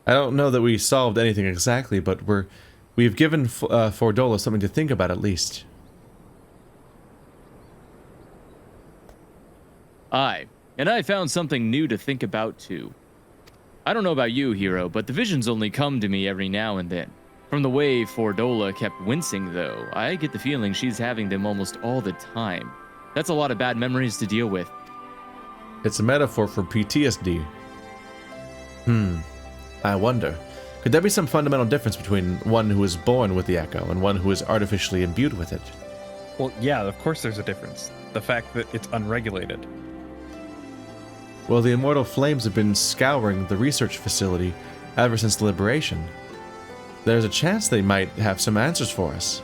I don't know that we solved anything exactly, but we've given Fordola something to think about at least. Aye, and I found something new to think about too. I don't know about you, Hero, but the visions only come to me every now and then. From the way Fordola kept wincing, though, I get the feeling she's having them almost all the time. That's a lot of bad memories to deal with. It's a metaphor for PTSD. I wonder, could there be some fundamental difference between one who is born with the echo and one who is artificially imbued with it? Well, yeah, of course there's a difference. The fact that it's unregulated. Well, the immortal flames have been scouring the research facility ever since the liberation. There's a chance they might have some answers for us.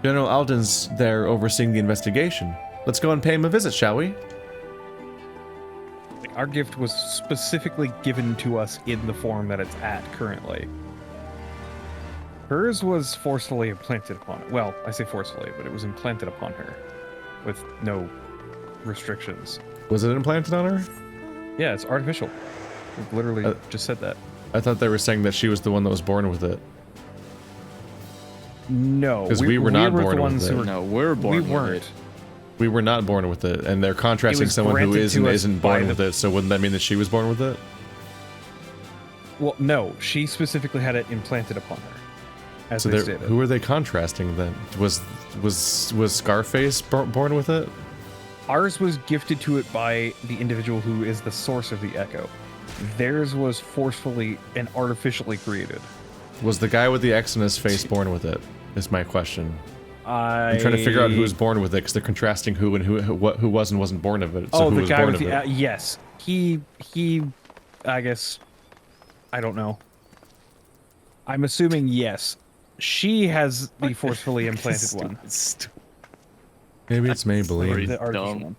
General Alden's there overseeing the investigation. Let's go and pay him a visit, shall we? Our gift was specifically given to us in the form that it's at currently. Hers was forcefully implanted upon her. Well, I say forcefully, but it was implanted upon her with no restrictions. Was it implanted on her? Yeah, it's artificial. It literally just said that. I thought they were saying that she was the one that was born with it. No, because we were not born with it. No, we're born with it. We were not born with it, and they're contrasting someone who is and isn't born with it, so wouldn't that mean that she was born with it? Well, no, she specifically had it implanted upon her. As so they stated. Who are they contrasting then? Was Scarface born with it? Ours was gifted to it by the individual who is the source of the echo. Theirs was forcefully and artificially created. Was the guy with the X in his face born with it? Is my question. I'm trying to figure out who was born with it, because they're contrasting who and who was and wasn't born of it. So the guy with the yes, he. I guess. I don't know. I'm assuming yes. She has the forcefully implanted one. Maybe it's Maybelline. The artificial one.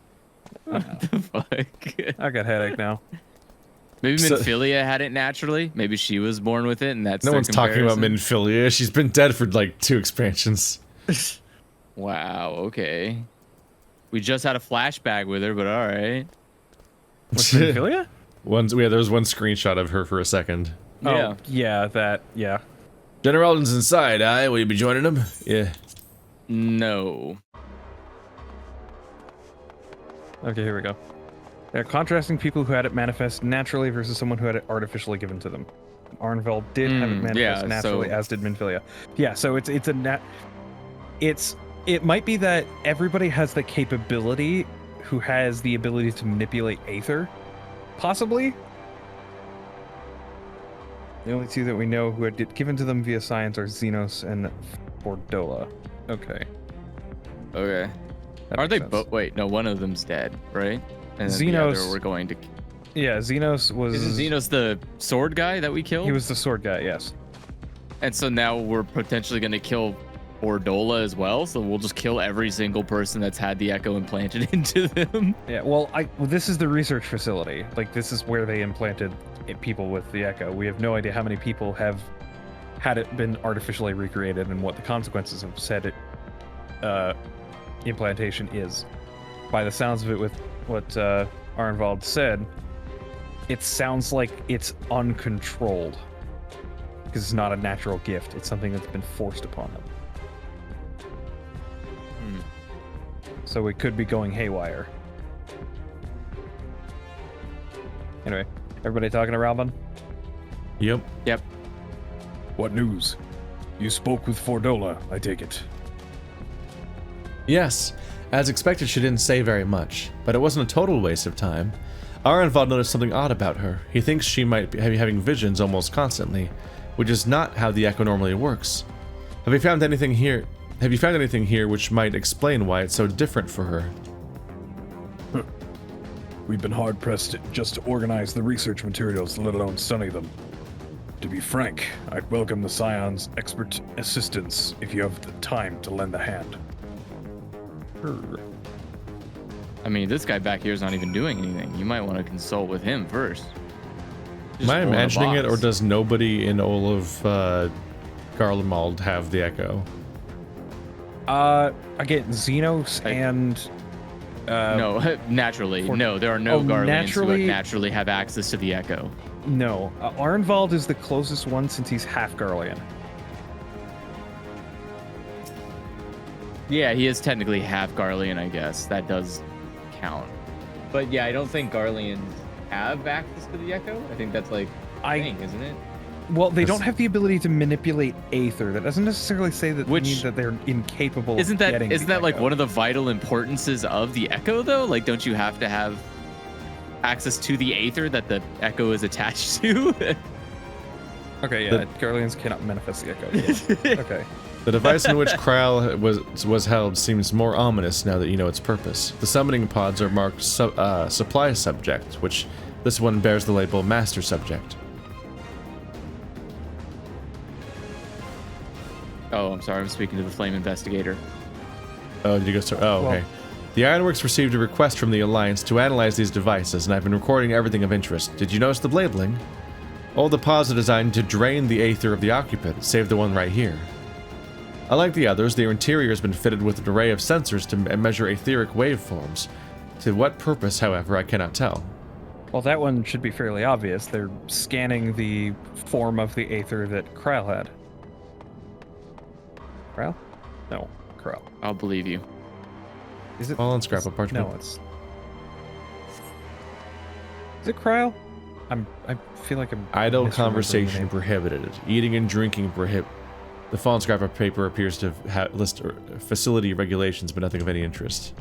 What the fuck? I got headache now. Maybe Minfilia had it naturally. Maybe she was born with it, and that's no one's talking about Minfilia. She's been dead for like 2 expansions. Wow. Okay. We just had a flashback with her, but all right. What's Minfilia? There was one screenshot of her for a second. Oh, yeah. General Alden's inside. Will you be joining him? Yeah. No. Okay, here we go. They're contrasting people who had it manifest naturally versus someone who had it artificially given to them. Arnveld did have it manifest naturally, as did Minfilia. Yeah, so it might be that everybody has the capability who has the ability to manipulate Aether, possibly. The only two that we know who had it given to them via science are Xenos and Fordola. Okay. Are they both? Wait, no, one of them's dead, right? And then Xenos. The other we're going to. Yeah, Xenos was. Isn't Xenos the sword guy that we killed? He was the sword guy, yes. And so now we're potentially going to kill Fordola as well. So we'll just kill every single person that's had the echo implanted into them. Yeah, well, this is the research facility. Like, this is where they implanted people with the echo. We have no idea how many people have had it been artificially recreated and what the consequences of said implantation is. By the sounds of it, with what Arnvald said, it sounds like it's uncontrolled. Because it's not a natural gift. It's something that's been forced upon them. So it could be going haywire. Anyway, everybody talking to Ralban? Yep. What news? You spoke with Fordola, I take it. Yes. As expected, she didn't say very much, but it wasn't a total waste of time. Arenvald noticed something odd about her. He thinks she might be having visions almost constantly, which is not how the echo normally works. Have you found anything here which might explain why it's so different for her? We've been hard-pressed just to organize the research materials, let alone study them. To be frank, I'd welcome the Scion's expert assistance if you have the time to lend a hand. I mean, this guy back here is not even doing anything. You might want to consult with him first. Am I imagining it, or does nobody in all of Garlemald have the echo? Again, Xenos and No, naturally. No, there are no Oh, Garleans who naturally- naturally have access to the Echo. No, Arnvald is the closest one since he's half Garlean. Yeah, he is technically half Garlean, I guess. That does count. But yeah, I don't think Garleans have access to the Echo. I think that's like a thing, isn't it? Well, they don't have the ability to manipulate Aether. That doesn't necessarily say that means that they're incapable Isn't of that getting isn't the that like Echo. one of the vital importances of the Echo though? Like, don't you have to have access to the Aether that the Echo is attached to? Okay, yeah, Garleans cannot manifest the Echo. Okay. The device in which Kral was held seems more ominous now that you know its purpose. The summoning pods are marked supply subject, which this one bears the label master subject. Oh, I'm sorry. I'm speaking to the Flame Investigator. Oh, did you go start? Oh, okay. Well- The Ironworks received a request from the Alliance to analyze these devices, and I've been recording everything of interest. Did you notice the labeling? All the pods are designed to drain the Aether of the occupant, save the one right here. Unlike the others, their interior has been fitted with an array of sensors to measure etheric waveforms. To what purpose, however, I cannot tell. Well, that one should be fairly obvious. They're scanning the form of the Aether that Kral had. Kral? No, Kral. I'll believe you. Is it? Fallen scrap of parchment. No, it's. Is it Kral? I feel like I'm. Idle misremembering conversation the name. prohibited. Eating and drinking prohibited. The fallen scrap of paper appears to list facility regulations, but nothing of any interest.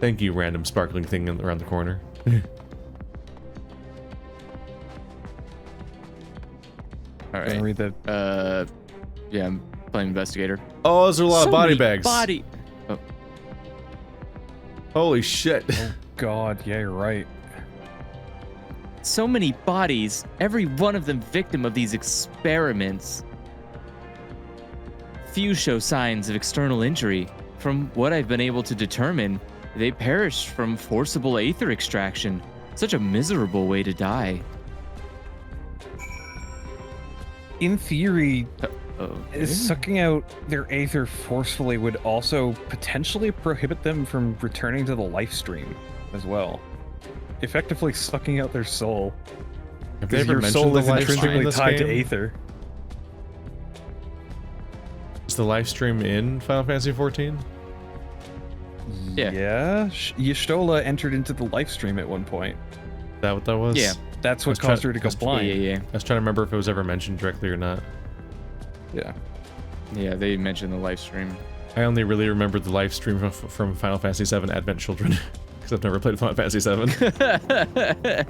Thank you, random sparkling thing around the corner. All Can I right. read the. Yeah, I'm Flame Investigator. Oh, there's a lot of body bags. Body. Holy shit. Oh God, yeah, you're right. So many bodies, every one of them victim of these experiments. Few show signs of external injury. From what I've been able to determine, they perished from forcible Aether extraction. Such a miserable way to die. In theory, Okay. sucking out their Aether forcefully would also potentially prohibit them from returning to the life stream as well. Effectively sucking out their soul. Have they Because ever your mentioned soul the is live stream in intrinsically this tied to game? Aether. Is the live stream in Final Fantasy XIV? Yeah. Yeah. Y'shtola entered into the life stream at one point. Is that what that was? Yeah. That's I what was caused try- her to I go was- blind. Yeah. I was trying to remember if it was ever mentioned directly or not. Yeah. Yeah, they mentioned the live stream. I only really remember the live stream from Final Fantasy VII Advent Children, because I've never played Final Fantasy VII.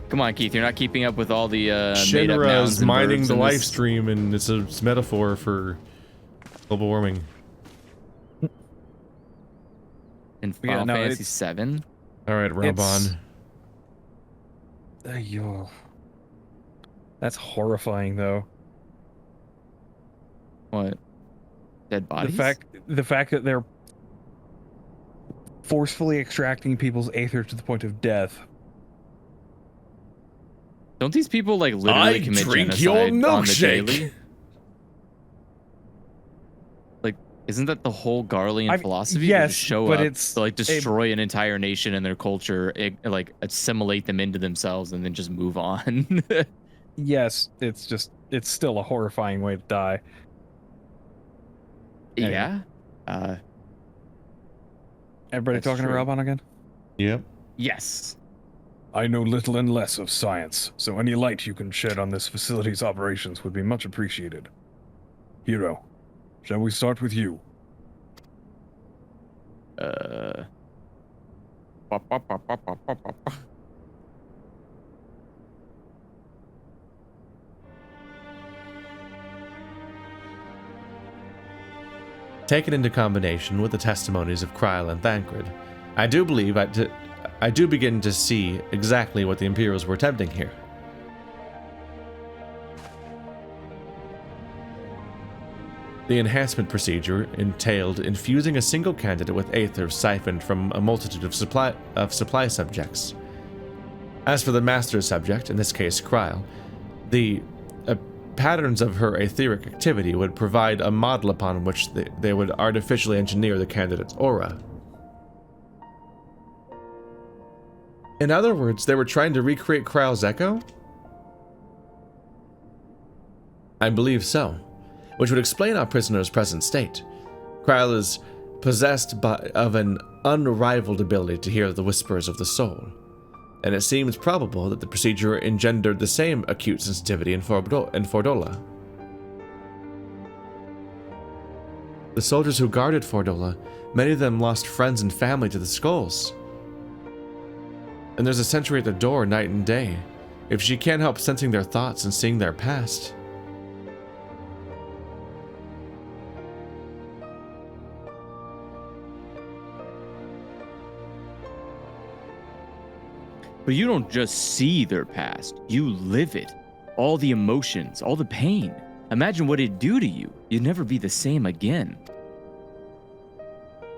Come on, Keith, you're not keeping up with all the made-up nouns Shinra's and mining verbs the in live this. stream, and it's a metaphor for global warming. In Yeah, Final no, Fantasy VII. All right, Raban. Yo. That's horrifying, though. What? Dead bodies? The fact that they're forcefully extracting people's Aether to the point of death. Don't these people like literally commit genocide on the daily? Like, isn't that the whole Garlean philosophy? yes, to just show but up, it's to, like destroy an entire nation and their culture, like assimilate them into themselves, and then just move on. Yes, it's still a horrifying way to die. Yeah. Everybody That's talking true. to Raban again? Yep. Yes. I know little and less of science, so any light you can shed on this facility's operations would be much appreciated. Hero, shall we start with you? Taken into combination with the testimonies of Kryl and Thancred, I do believe I do begin to see exactly what the Imperials were attempting here. The enhancement procedure entailed infusing a single candidate with Aether siphoned from a multitude of supply subjects. As for the master subject, in this case Kryl, the patterns of her etheric activity would provide a model upon which they would artificially engineer the candidate's aura. In other words, they were trying to recreate Kryle's echo? I believe so, which would explain our prisoner's present state. Kryle is possessed of an unrivaled ability to hear the whispers of the soul, and it seems probable that the procedure engendered the same acute sensitivity in Fordola. The soldiers who guarded Fordola, many of them lost friends and family to the skulls. And there's a sentry at the door night and day. If she can't help sensing their thoughts and seeing their past. But you don't just see their past, you live it. All the emotions, all the pain. Imagine what it'd do to you. You'd never be the same again.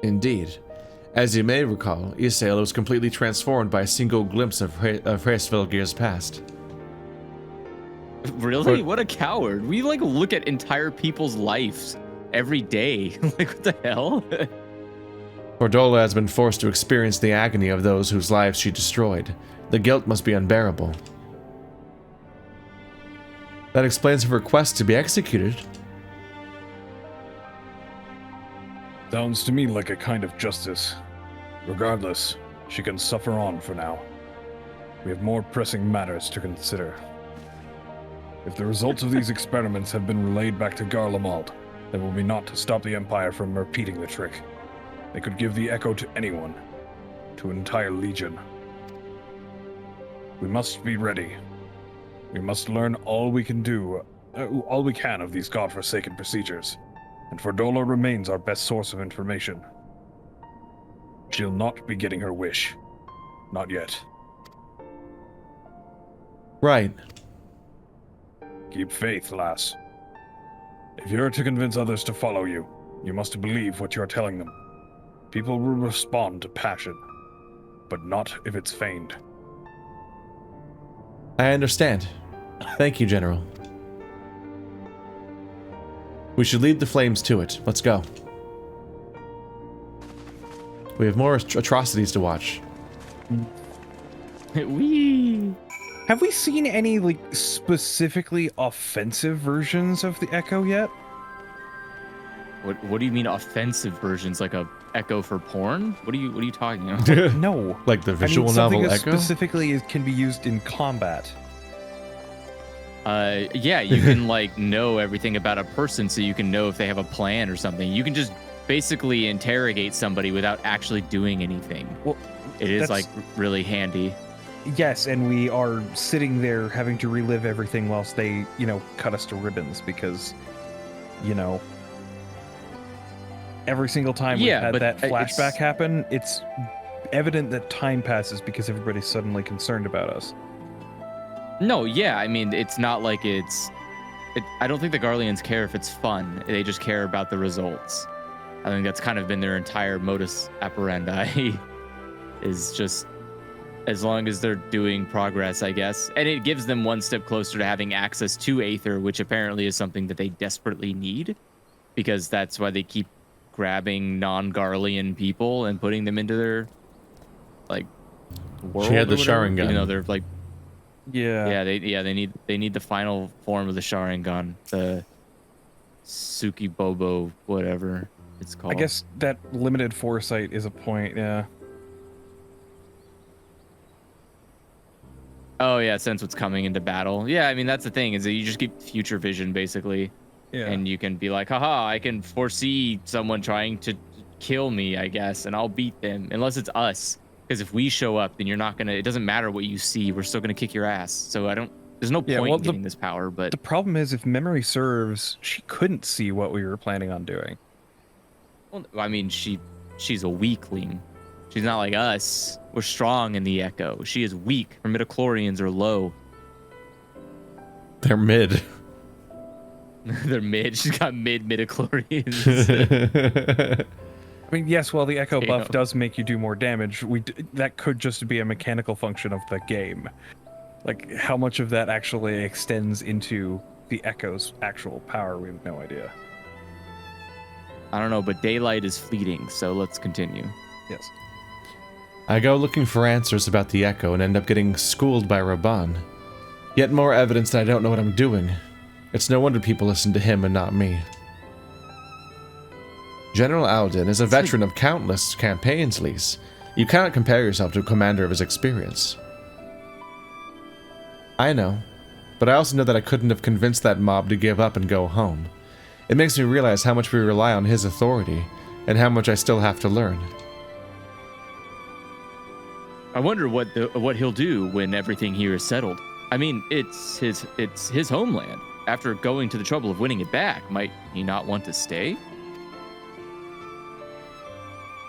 Indeed. As you may recall, Eorzea was completely transformed by a single glimpse of Hreysvelgir's past. Really? What a coward. We look at entire people's lives every day. What the hell? Fordola has been forced to experience the agony of those whose lives she destroyed. The guilt must be unbearable. That explains her request to be executed. Sounds to me like a kind of justice. Regardless, she can suffer on for now. We have more pressing matters to consider. If the results of these experiments have been relayed back to Garlemald, then will be naught to stop the Empire from repeating the trick. They could give the echo to anyone, to an entire legion. We must be ready. We must learn all we can of these godforsaken procedures, and Fordola remains our best source of information. She'll not be getting her wish. Not yet. Right. Keep faith, lass. If you're to convince others to follow you, you must believe what you're telling them. People will respond to passion, but not if it's feigned. I understand. Thank you, General. We should lead the flames to it. Let's go. We have more atrocities to watch. Wee. Have we seen any specifically offensive versions of the Echo yet? What do you mean offensive versions? Like a Echo for porn? What are you talking about? No. Like the visual something novel that Echo? specifically can be used in combat. Yeah, you can know everything about a person, so you can know if they have a plan or something. You can just basically interrogate somebody without actually doing anything. Well, it is really handy. Yes, and we are sitting there having to relive everything whilst they, cut us to ribbons because, every single time we've had that flashback happen, it's evident that time passes because everybody's suddenly concerned about us. No, yeah, I mean, it's not like I don't think the Garleans care if it's fun. They just care about the results. I think that's kind of been their entire modus operandi, is just as long as they're doing progress, I guess. And it gives them one step closer to having access to Aether, which apparently is something that they desperately need, because that's why they keep grabbing non-Garlean people and putting them into their, world. She had the Sharingan. Even though they're, Yeah. They need the final form of the Sharingan, the Tsukibobo, whatever it's called. I guess that limited foresight is a point, yeah. Oh yeah, sense what's coming into battle. Yeah, I mean that's the thing, is that you just get future vision basically. Yeah. And you can be like, haha, I can foresee someone trying to kill me, I guess, and I'll beat them. Unless it's us. Because if we show up, then you're not gonna, it doesn't matter what you see, we're still gonna kick your ass. So there's no point in getting this power, but the problem is, if memory serves, she couldn't see what we were planning on doing. well, I mean she's a weakling. She's not like us. We're strong in the Echo. She is weak. Her midichlorians are low. They're mid. They're mid. She's got midichlorians. I mean, yes, while the Echo buff does make you do more damage, that could just be a mechanical function of the game. How much of that actually extends into the Echo's actual power, we have no idea. I don't know, but daylight is fleeting, so let's continue. Yes. I go looking for answers about the Echo and end up getting schooled by Raban. Yet more evidence that I don't know what I'm doing. It's no wonder people listen to him and not me. General Alden is a veteran of countless campaigns, Lise. You cannot compare yourself to a commander of his experience. I know, but I also know that I couldn't have convinced that mob to give up and go home. It makes me realize how much we rely on his authority, and how much I still have to learn. I wonder what he'll do when everything here is settled. I mean, it's his homeland. After going to the trouble of winning it back, might he not want to stay?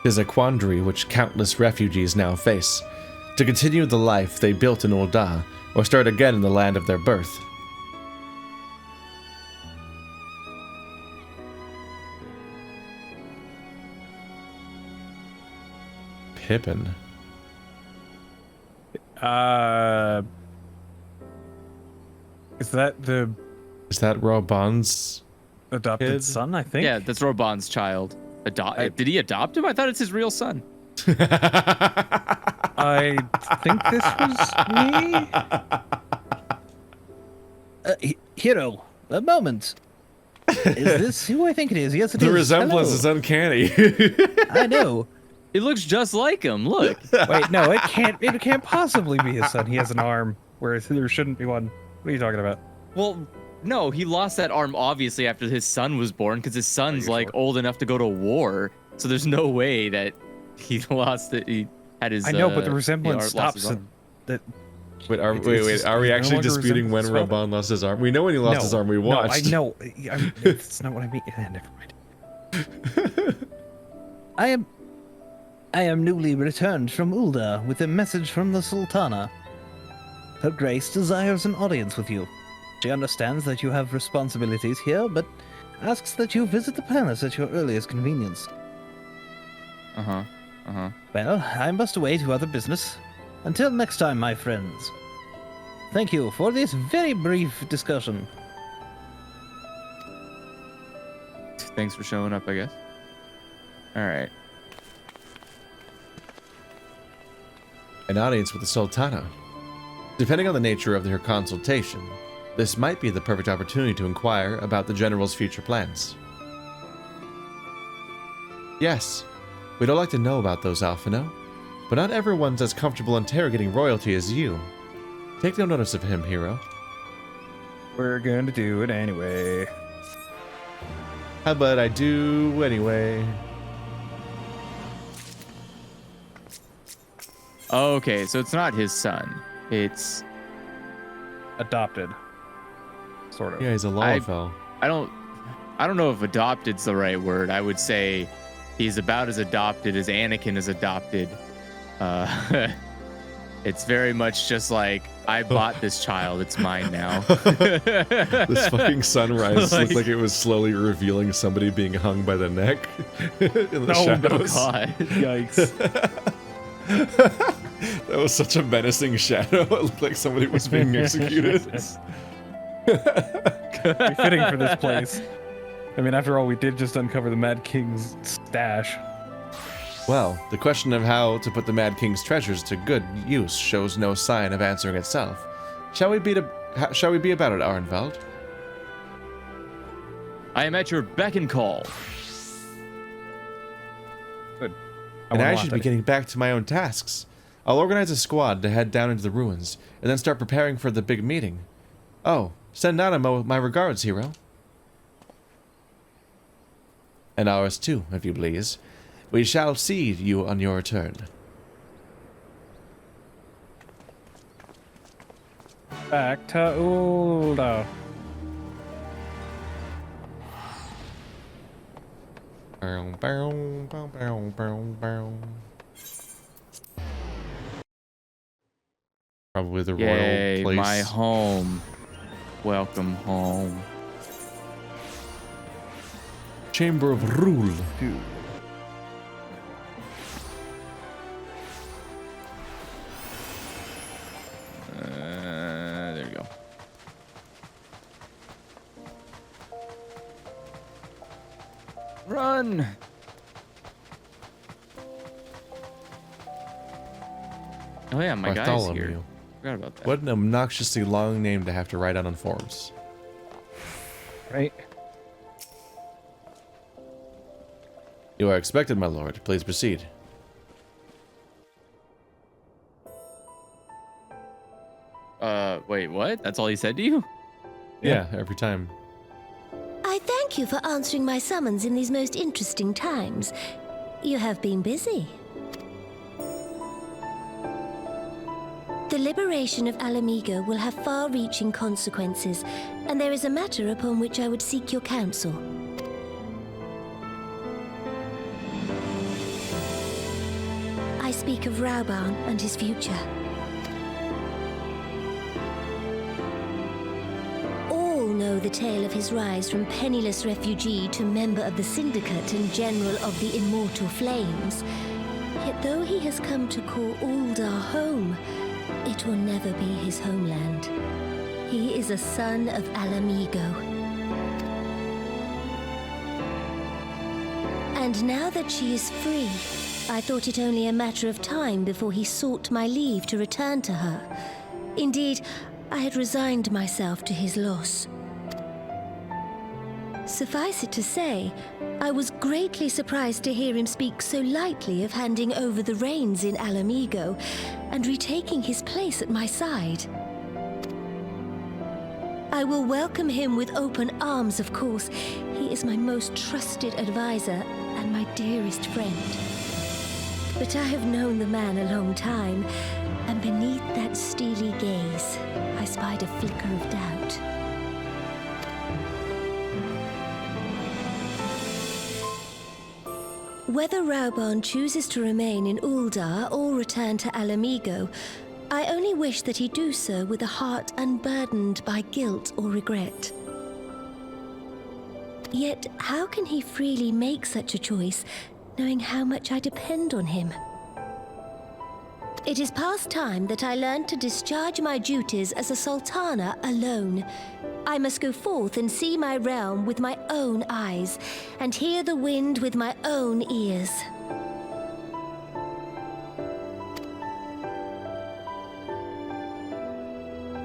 Is a quandary which countless refugees now face, to continue the life they built in Ul'dah, or start again in the land of their birth. Pippin. Is that the Is that Raban's adopted kid? son, I think? Yeah, that's Roban's child. Did he adopt him? I thought it's his real son. I think this was me. Hero, a moment. Is this who I think it is? Yes, it is. The resemblance Hello. is uncanny. I know. It looks just like him. Look. Wait, no, it can't possibly be his son. He has an arm, whereas there shouldn't be one. What are you talking about? Well, no, he lost that arm obviously after his son was born because his son's like old enough to go to war. So there's no way that he lost it. He had his. I know, but the he resemblance lost his stops at arm. that. Wait, are It's we no actually longer disputing when resemblance, Raban lost his arm? We know when he lost his arm. We watched. No, I know. That's not what I mean. Never mind. I am newly returned from Ul'dah with a message from the Sultana. Her Grace desires an audience with you. She understands that you have responsibilities here, but asks that you visit the palace at your earliest convenience. Well, I must away to other business. Until next time, my friends. Thank you for this very brief discussion. Thanks for showing up, I guess. All right. An audience with the Sultana. Depending on the nature of her consultation, this might be the perfect opportunity to inquire about the General's future plans. Yes, we'd all like to know about those, Alphino, but not everyone's as comfortable interrogating royalty as you. Take no notice of him, hero. We're going to do it anyway. How about I do anyway? Okay, so it's not his son. It's Adopted. Sort of. Yeah, he's a Lalafell. I don't know if adopted's the right word. I would say he's about as adopted as Anakin is adopted. It's very much just like, I bought this child, it's mine now. This fucking sunrise Like- looked like it was slowly revealing somebody being hung by the neck in the Oh, shadows. God. Yikes. That was such a menacing shadow. It looked like somebody was being executed. Befitting for this place. I mean, after all, we did just uncover the Mad King's stash. Well, the question of how to put the Mad King's treasures to good use shows no sign of answering itself. Shall we be about it, Arnvald? I am at your beck and call. Good. And wanna I laugh should at be it. getting back to my own tasks. I'll organize a squad to head down into the ruins, and then start preparing for the big meeting. Oh, send Nanamo my regards, hero. And ours too, if you please. We shall see you on your return. Back to Ul'dah. Probably the Yay, royal place. my home. Welcome home. Chamber of Rule. Dude. There you go. Run! Oh yeah, my guy's Bartholomew. here. Forgot about that. What an obnoxiously long name to have to write out on forms. Right? You are expected, my lord. Please proceed. Wait, what? That's all he said to you? Yeah, every time. I thank you for answering my summons in these most interesting times. You have been busy. The liberation of Alamigo will have far-reaching consequences, and there is a matter upon which I would seek your counsel. I speak of Rauban and his future. All know the tale of his rise from penniless refugee to member of the Syndicate and General of the Immortal Flames. Yet though he has come to call Uldar home, it will never be his homeland. He is a son of Alamigo. And now that she is free, I thought it only a matter of time before he sought my leave to return to her. Indeed, I had resigned myself to his loss. Suffice it to say, I was greatly surprised to hear him speak so lightly of handing over the reins in Alamigo and retaking his place at my side. I will welcome him with open arms, of course. He is my most trusted advisor and my dearest friend. But I have known the man a long time, and beneath that steely gaze, I spied a flicker of doubt. Whether Rauban chooses to remain in Uldar or return to Alamigo, I only wish that he do so with a heart unburdened by guilt or regret. Yet, how can he freely make such a choice, knowing how much I depend on him? It is past time that I learned to discharge my duties as a Sultana alone. I must go forth and see my realm with my own eyes, and hear the wind with my own ears.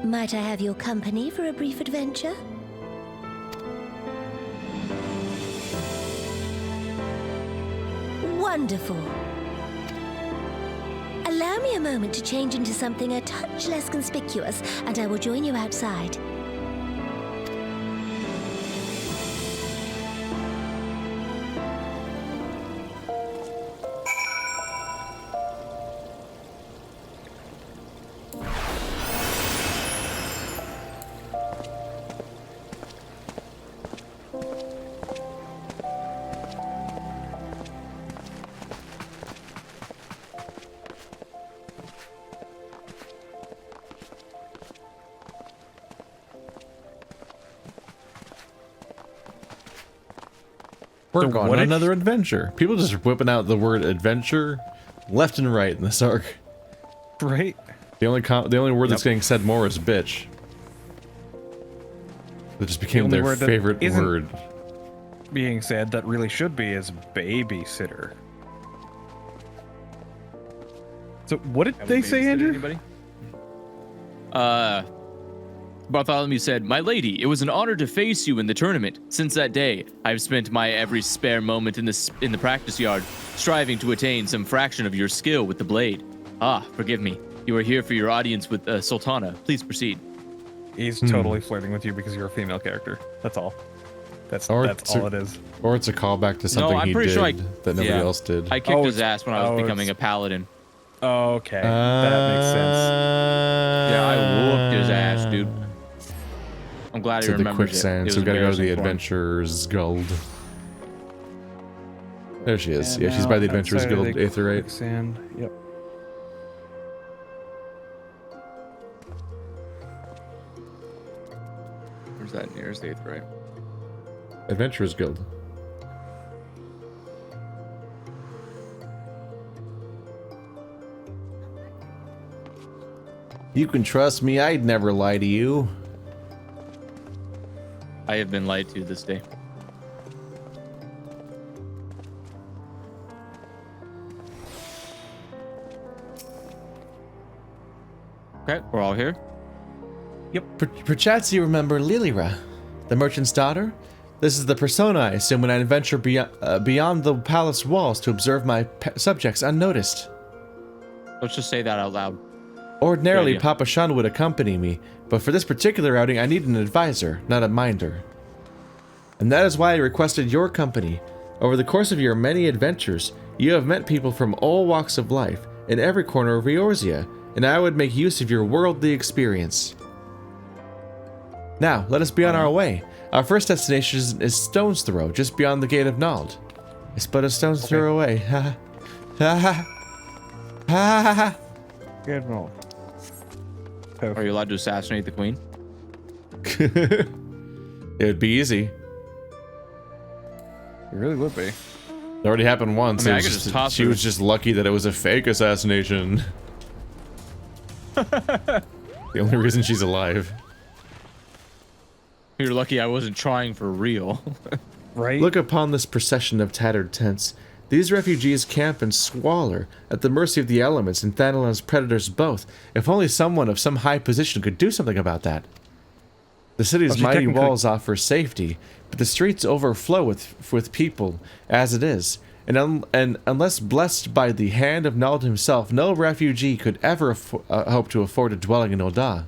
Might I have your company for a brief adventure? Wonderful. Allow me a moment to change into something a touch less conspicuous, and I will join you outside. We're So going what on if- another adventure. People just whipping out the word adventure left and right in this arc. Right? The only word that's getting said more is bitch. It just became only their word that favorite isn't- word. Being said, that really should be is babysitter. So what did they say, Babysitted Andrew? Anybody? Bartholomew said, "My lady, it was an honor to face you in the tournament. Since that day, I've spent my every spare moment in the practice yard, striving to attain some fraction of your skill with the blade. Ah, forgive me. You are here for your audience with Sultana. Please proceed." He's totally flirting with you because you're a female character. That's all. That's all it is. Or it's a callback to something I'm he pretty did sure that nobody else did. I kicked his ass when I was becoming a paladin. Okay, that makes sense. Yeah, I whooped his ass, dude. I'm glad he To the remembers quicksand, it. so we gotta go to the embarrassing for him. Adventurer's Guild. There she is. Yeah, she's by the Adventurer's Guild, Aetherite. Quicksand. Yep. Where's that nearest eighth, right? Adventurer's Guild. You can trust me, I'd never lie to you. I have been lied to this day. Okay, we're all here. Perchance you remember Lilira, the merchant's daughter? This is the persona I assume when I venture beyond the palace walls to observe my subjects unnoticed. Let's just say that out loud. Ordinarily, Good idea. Papa Shan would accompany me, but for this particular outing, I need an advisor, not a minder. And that is why I requested your company. Over the course of your many adventures, you have met people from all walks of life, in every corner of Eorzea, and I would make use of your worldly experience. Now, let us be on our way. Our first destination is Stone's Throw, just beyond the Gate of Nald. It's but a stone's throw away. Ha ha ha ha ha. Good roll. Are you allowed to assassinate the queen? It would be easy. It really would be. It already happened once. I mean, It I was could just- just toss she her. was just lucky that it was a fake assassination. The only reason she's alive. You're lucky I wasn't trying for real. Right? Look upon this procession of tattered tents. These refugees camp in squalor, at the mercy of the elements and Thanalan's predators both. If only someone of some high position could do something about that. The city's she mighty technically- walls offer safety, but the streets overflow with people, as it is. And unless blessed by the hand of Nald himself, no refugee could ever hope to afford a dwelling in Ul'dah.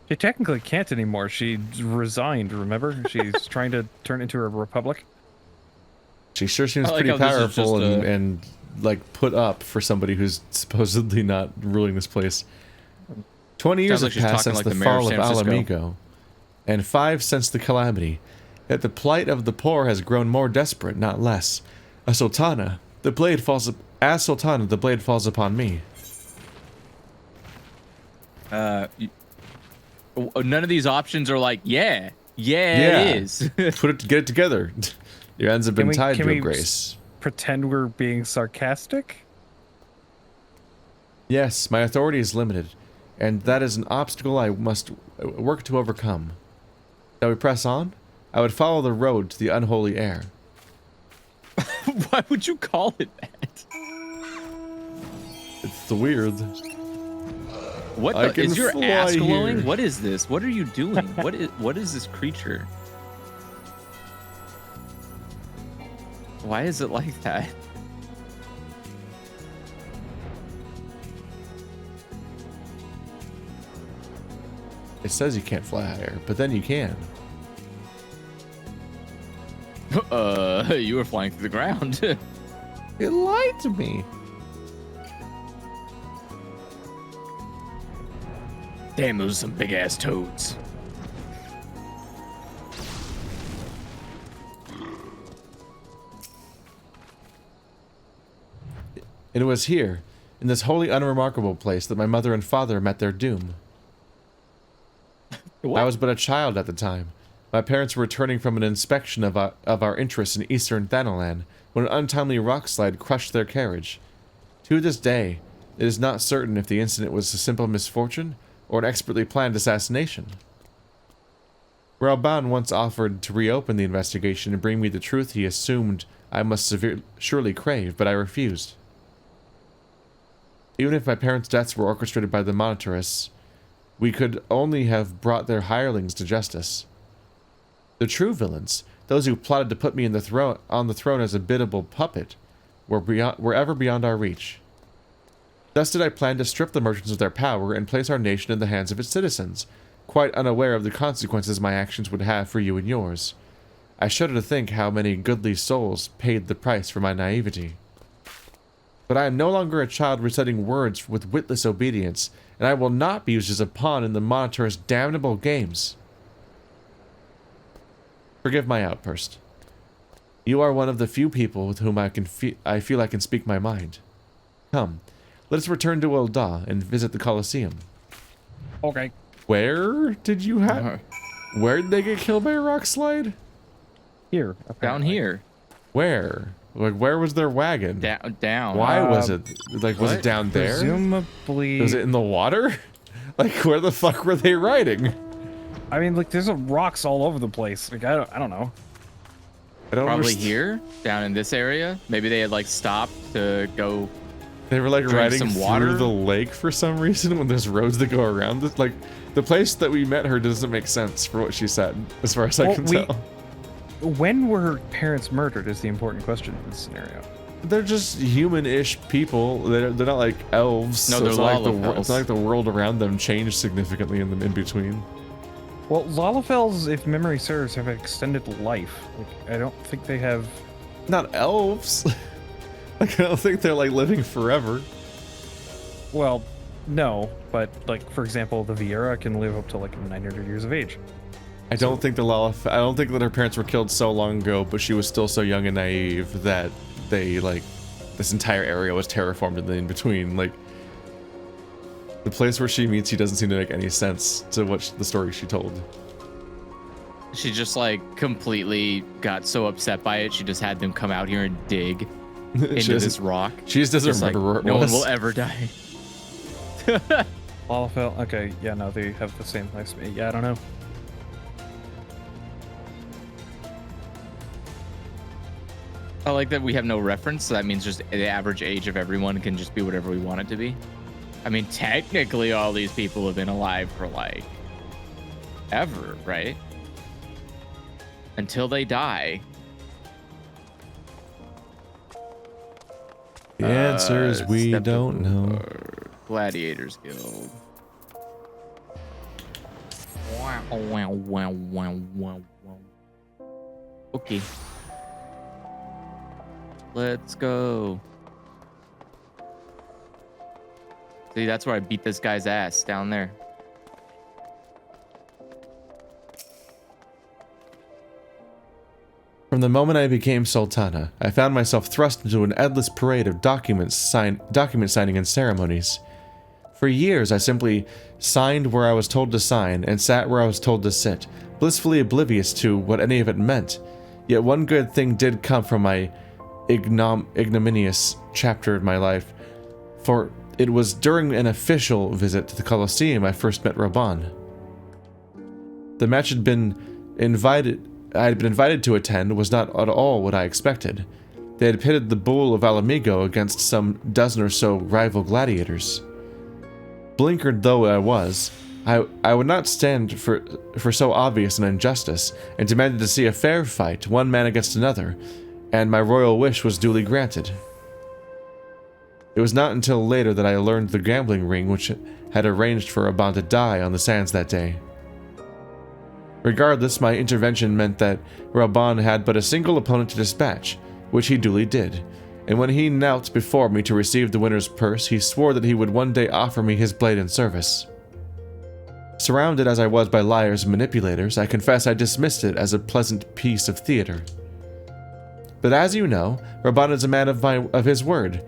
She technically can't anymore. She resigned, remember? She's trying to turn into a republic. She sure seems I like pretty how this is powerful just and like put up for somebody who's supposedly not ruling this place. 20 years Sounds like have she's passed talking since like the the mayor of fall of San Francisco. Alamigo, and 5 since the calamity. Yet the plight of the poor has grown more desperate, not less. As Sultana, the blade falls upon me. None of these options are like, yeah, it is. Get it together. Your ends have been tied, can Your we Grace. Pretend we're being sarcastic? Yes, my authority is limited, and that is an obstacle I must work to overcome. Shall we press on? I would follow the road to the unholy air. Why would you call it that? It's the weird. What I the, can is your fly ass glowing? here. What is this? What are you doing? What is this creature? Why is it like that? It says you can't fly higher, but then you can. You were flying through the ground. It lied to me. Damn, those are some big ass toads. It was here, in this wholly unremarkable place, that my mother and father met their doom. I was but a child at the time. My parents were returning from an inspection of our interests in eastern Thanalan when an untimely rockslide crushed their carriage. To this day, it is not certain if the incident was a simple misfortune or an expertly planned assassination. Ralban once offered to reopen the investigation and bring me the truth he assumed I must surely crave, but I refused. Even if my parents' deaths were orchestrated by the monitorists, we could only have brought their hirelings to justice. The true villains, those who plotted to put me on the throne as a biddable puppet, were ever beyond our reach. Thus did I plan to strip the merchants of their power and place our nation in the hands of its citizens, quite unaware of the consequences my actions would have for you and yours. I shudder to think how many goodly souls paid the price for my naivety. But I am no longer a child reciting words with witless obedience, and I will not be used as a pawn in the monitor's damnable games. Forgive my outburst. You are one of the few people with whom I feel I can speak my mind. Come, let us return to Ul'dah and visit the Colosseum. Okay. Where did you have... Where did they get killed by a rock slide? Here. Down apparently. here. Where? Like, where was their wagon? Down. Why was it? Like, was it what? down there? Presumably. Was it in the water? Like, where the fuck were they riding? I mean, like, there's rocks all over the place. Like, I don't know. I don't Probably understand. here, down in this area. Maybe they had like stopped to go They were like Drink riding some through water? the lake for some reason when there's roads that go around it. Like the place that we met her doesn't make sense for what she said, as far as I can tell. When were her parents murdered is the important question in this scenario. They're just human-ish people. They're not like elves. No, so they're it's not like Lalafels. it's not like the world around them changed significantly in the in between. Well, Lalafels, if memory serves, have an extended life. Like, I don't think they have... Not elves. Like I don't think they're like living forever. Well, no, but like, for example, the Viera can live up to like 900 years of age. I don't think I don't think that her parents were killed so long ago, but she was still so young and naive that they like this entire area was terraformed in the in between. Like the place where she meets you doesn't seem to make any sense to what the story she told. She just like completely got so upset by it. She just had them come out here and dig into this rock. She just doesn't Just like, remember where it no was. one will ever die. Lalafell, okay, yeah, no, they have the same lifespan. Yeah, I don't know. I like that we have no reference, so that means just the average age of everyone can just be whatever we want it to be. I mean, technically, all these people have been alive for like ever, right? Until they die. The answer is we Step don't know. Gladiators Guild. Okay. Let's go. See, that's where I beat this guy's ass, down there. From the moment I became Sultana, I found myself thrust into an endless parade of document signing and ceremonies. For years, I simply signed where I was told to sign and sat where I was told to sit, blissfully oblivious to what any of it meant. Yet one good thing did come from my ignominious chapter in my life, for it was during an official visit to the Colosseum I first met Raban. The match I had been invited to attend was not at all what I expected. They had pitted the Bull of Alamigo against some dozen or so rival gladiators. Blinkered though I was, I would not stand for so obvious an injustice, and demanded to see a fair fight, one man against another, and my royal wish was duly granted. It was not until later that I learned the gambling ring which had arranged for Raban to die on the sands that day. Regardless, my intervention meant that Raban had but a single opponent to dispatch, which he duly did, and when he knelt before me to receive the winner's purse, he swore that he would one day offer me his blade in service. Surrounded as I was by liars and manipulators, I confess I dismissed it as a pleasant piece of theater. But as you know, Raban is a man of his word.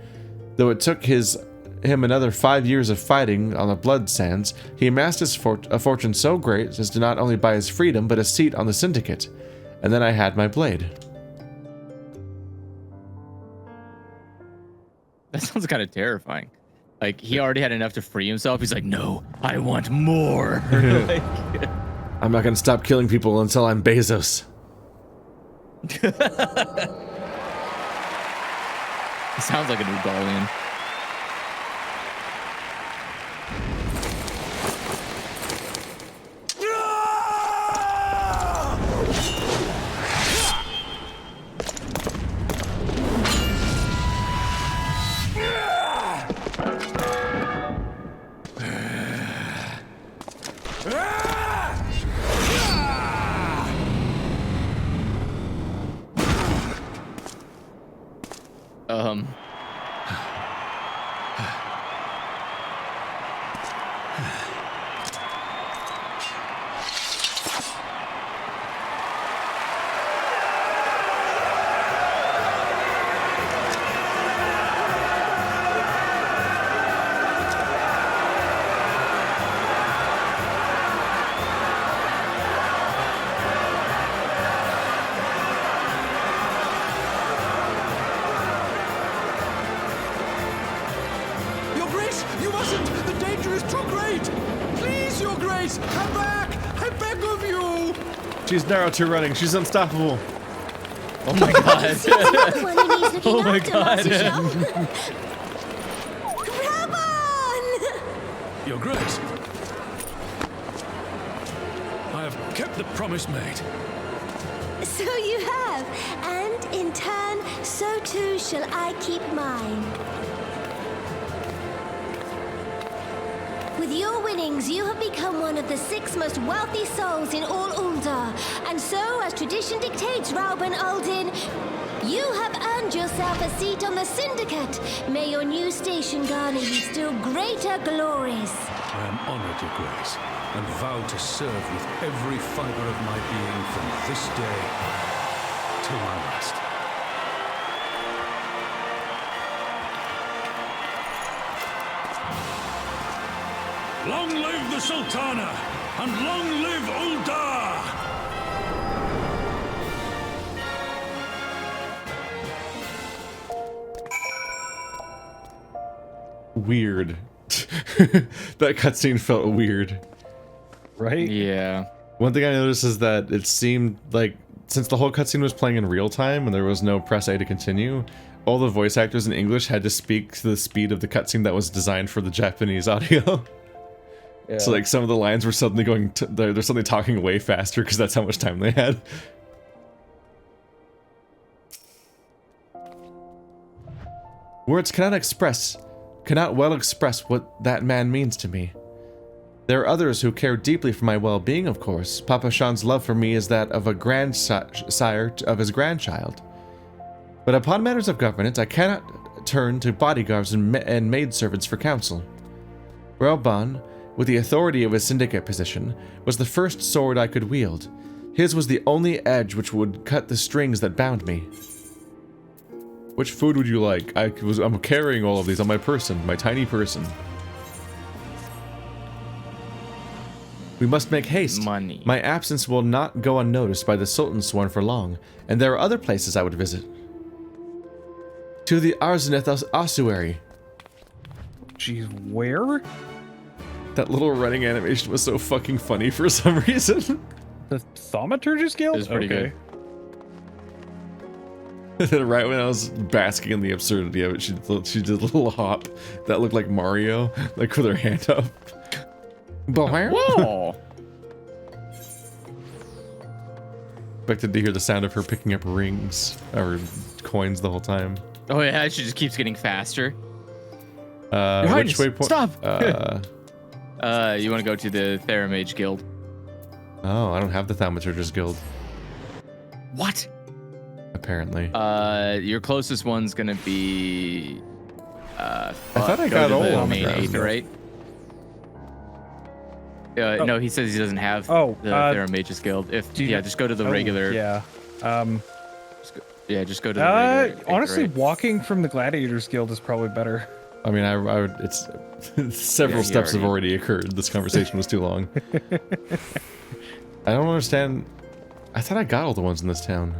Though it took him another 5 years of fighting on the blood sands, he amassed a fortune so great as to not only buy his freedom, but a seat on the syndicate. And then I had my blade. That sounds kind of terrifying. Like, he already had enough to free himself. He's like, no, I want more. Like, I'm not going to stop killing people until I'm Bezos. he sounds like a new Garlean. She's Naruto running. She's unstoppable. Oh my god. Someone who needs looking Oh my after, God. Master Chef. Your Grace. I have kept the promise made. So you have, and in turn, so too shall I keep mine. With your winnings, you have become one of the 6 most wealthy souls in all Ul'dah, and so, as tradition dictates, Rauben Aldin, you have earned yourself a seat on the Syndicate. May your new station garner you still greater glories. I am honored, Your Grace, and vow to serve with every fiber of my being from this day till my last. Long live the Sultana, and long live Ul'dah! Weird. That cutscene felt weird. Right? Yeah. One thing I noticed is that it seemed like, since the whole cutscene was playing in real time and there was no press A to continue, all the voice actors in English had to speak to the speed of the cutscene that was designed for the Japanese audio. Yeah. So like some of the lines were suddenly going to, they're suddenly talking way faster because that's how much time they had. Words cannot well express what that man means to me. There are others who care deeply for my well-being, of course. Papa Shan's love for me is that of a grandsire of his grandchild. But upon matters of governance, I cannot turn to bodyguards and maidservants for counsel. Rauben, with the authority of his syndicate position, was the first sword I could wield. His was the only edge which would cut the strings that bound me. Which food would you like? I'm carrying all of these on my person, my tiny person. We must make haste. Money. My absence will not go unnoticed by the Sultan's sworn for long, and there are other places I would visit. To the Arzenith ossuary. Jeez, where? That little running animation was so fucking funny for some reason. The Thaumaturgist Guild? It was pretty good. Right when I was basking in the absurdity of it, she did a little hop that looked like Mario, like with her hand up. Whoa! Expected to hear the sound of her picking up rings or coins the whole time. Oh yeah, she just keeps getting faster. Which waypoint? Stop! You want to go to the Theramage Guild. Oh, I don't have the Thaumaturgist Guild, What? apparently. Your closest one's gonna be. I thought I got all the of main them. Aetheryte. No, he says he doesn't have Oh, the Theramage's Guild. Just go to the regular. Yeah. Just go to the regular. Honestly, Aetheryte. walking from the Gladiators Guild is probably better. I mean, I would. It's several Yeah, steps have already occurred. This conversation was too long. I don't understand. I thought I got all the ones in this town.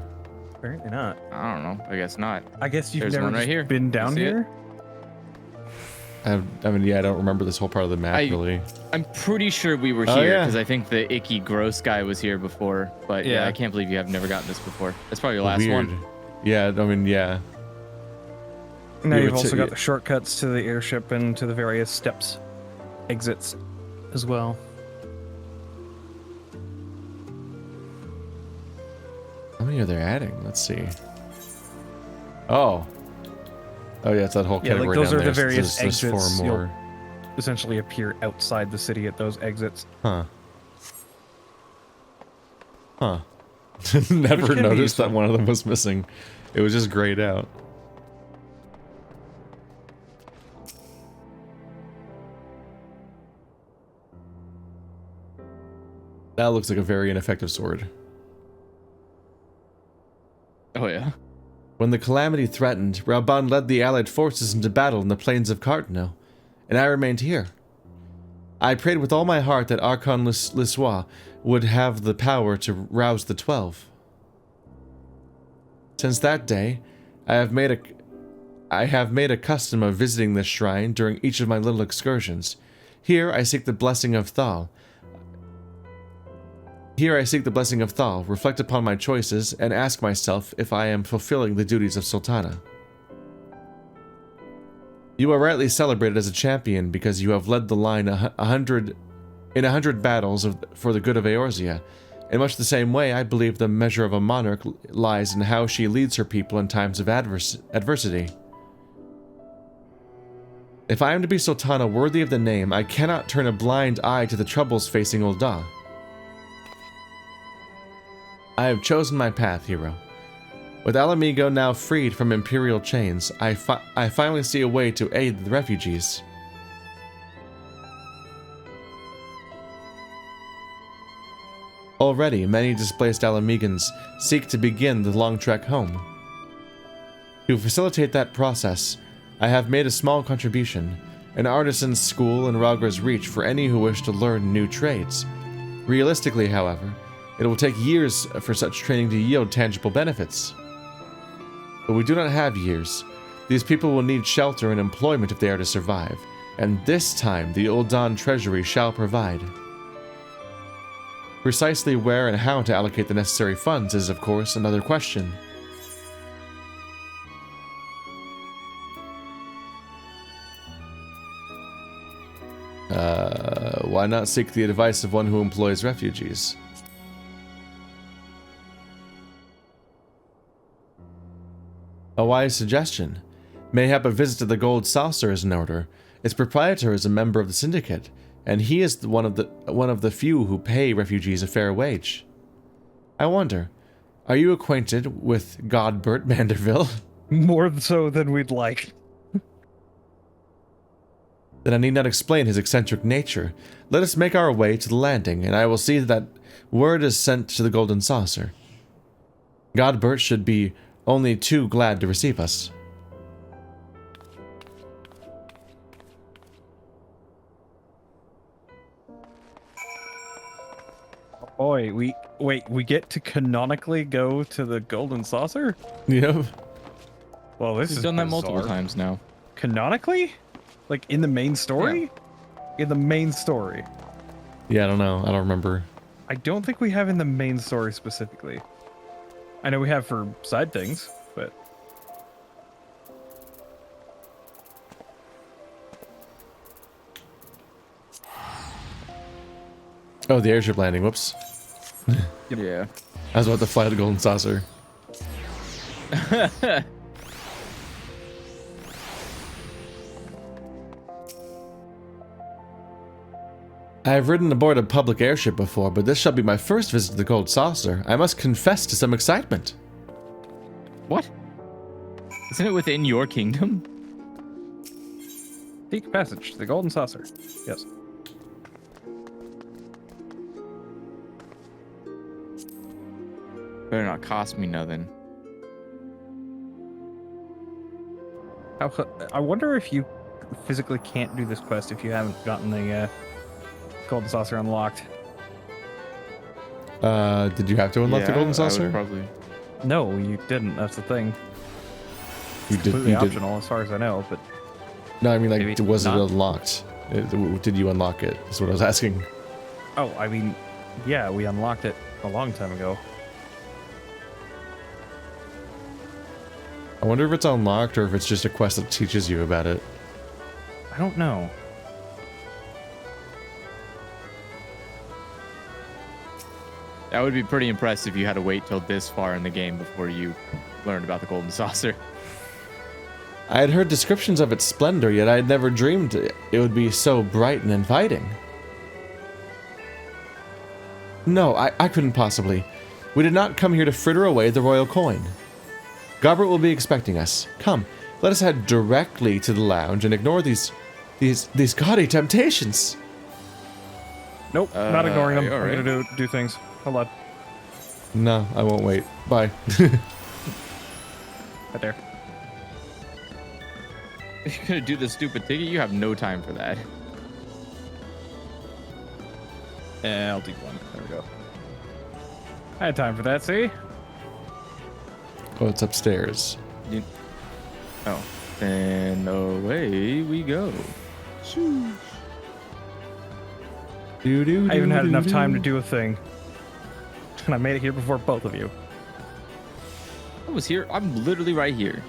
Apparently not. I don't know. I guess not. I guess you've There's never one right just here. been down You see it? here. I mean, yeah, I don't remember this whole part of the map really. I'm pretty sure we were Oh, here yeah. because I think the icky gross guy was here before. But yeah, Yeah. I can't believe you have never gotten this before. That's probably your last Weird. one. Yeah, I mean, yeah. Now Yeah, you've but also to- got the shortcuts to the airship and to the various steps, exits, as well. How many are they adding? Let's see. Oh. Oh yeah, it's that whole Yeah, category like those down are there. the various There's four exits. more. You'll essentially appear outside the city at those exits. Huh. Huh. Never can be noticed that useful. one of them was missing. It was just grayed out. That looks like a very ineffective sword. Oh yeah. When the calamity threatened, Rauben led the allied forces into battle in the plains of Cardinal, and I remained here. I prayed with all my heart that Archon Lissois would have the power to rouse the 12. Since that day, I have made a custom of visiting this shrine during each of my little excursions. Here I seek the blessing of Thal. Reflect upon my choices, and ask myself if I am fulfilling the duties of Sultana. You are rightly celebrated as a champion because you have led the line in 100 battles for the good of Eorzea. In much the same way, I believe the measure of a monarch lies in how she leads her people in times of adversity. If I am to be Sultana worthy of the name, I cannot turn a blind eye to the troubles facing Ul'dah. I have chosen my path, hero. With Alamigo now freed from imperial chains, I finally see a way to aid the refugees. Already, many displaced Alamegans seek to begin the long trek home. To facilitate that process, I have made a small contribution, an artisan's school in Ragra's Reach for any who wish to learn new trades. Realistically, however, it will take years for such training to yield tangible benefits. But we do not have years. These people will need shelter and employment if they are to survive, and this time the Ul'dah treasury shall provide. Precisely where and how to allocate the necessary funds is, of course, another question. Why not seek the advice of one who employs refugees? A wise suggestion. Mayhap a visit to the Gold Saucer is in order. Its proprietor is a member of the syndicate, and he is one of the few who pay refugees a fair wage. I wonder, are you acquainted with Godbert Manderville? More so than we'd like. Then I need not explain his eccentric nature. Let us make our way to the landing, and I will see that word is sent to the Golden Saucer. Godbert should be only too glad to receive us. Boy, we get to canonically go to the Golden Saucer? Yep. Well, this We've is done that bizarre. multiple times now. Canonically? Like in the main story? In the main story. Yeah, I don't know. I don't remember. I don't think we have in the main story specifically. I know we have for side things, but... Oh, the airship landing. Whoops. Yeah. I was about to fly the Golden Saucer. I have ridden aboard a public airship before, but this shall be my first visit to the Gold Saucer. I must confess to some excitement. What? Isn't it within your kingdom? Seek passage to the Golden Saucer. Yes. Better not cost me nothing. I wonder if you physically can't do this quest if you haven't gotten the Golden Saucer unlocked. Did you have to unlock the Golden Saucer? I would probably. No, you didn't. That's the thing. You did. Completely You did. optional as far as I know, but... No, I mean, like, Maybe was it not. unlocked? Did you unlock it? That's what I was asking. Oh, I mean, yeah, we unlocked it a long time ago. I wonder if it's unlocked or if it's just a quest that teaches you about it. I don't know. That would be pretty impressive if you had to wait till this far in the game before you learned about the Golden Saucer. I had heard descriptions of its splendor, yet I had never dreamed it would be so bright and inviting. No, I couldn't possibly. We did not come here to fritter away the royal coin. Garbert will be expecting us. Come, let us head directly to the lounge and ignore these gaudy temptations. Nope, not ignoring them. all I'm right. gonna do things. Hold on. No, I won't wait. Bye. Right there. If you're gonna do the stupid ticket, you have no time for that. I'll do one. There we go. I had time for that, see? Oh, it's upstairs. Oh, then away we go. I even had enough time to do a thing. And I made it here before both of you. I was here. I'm literally right here.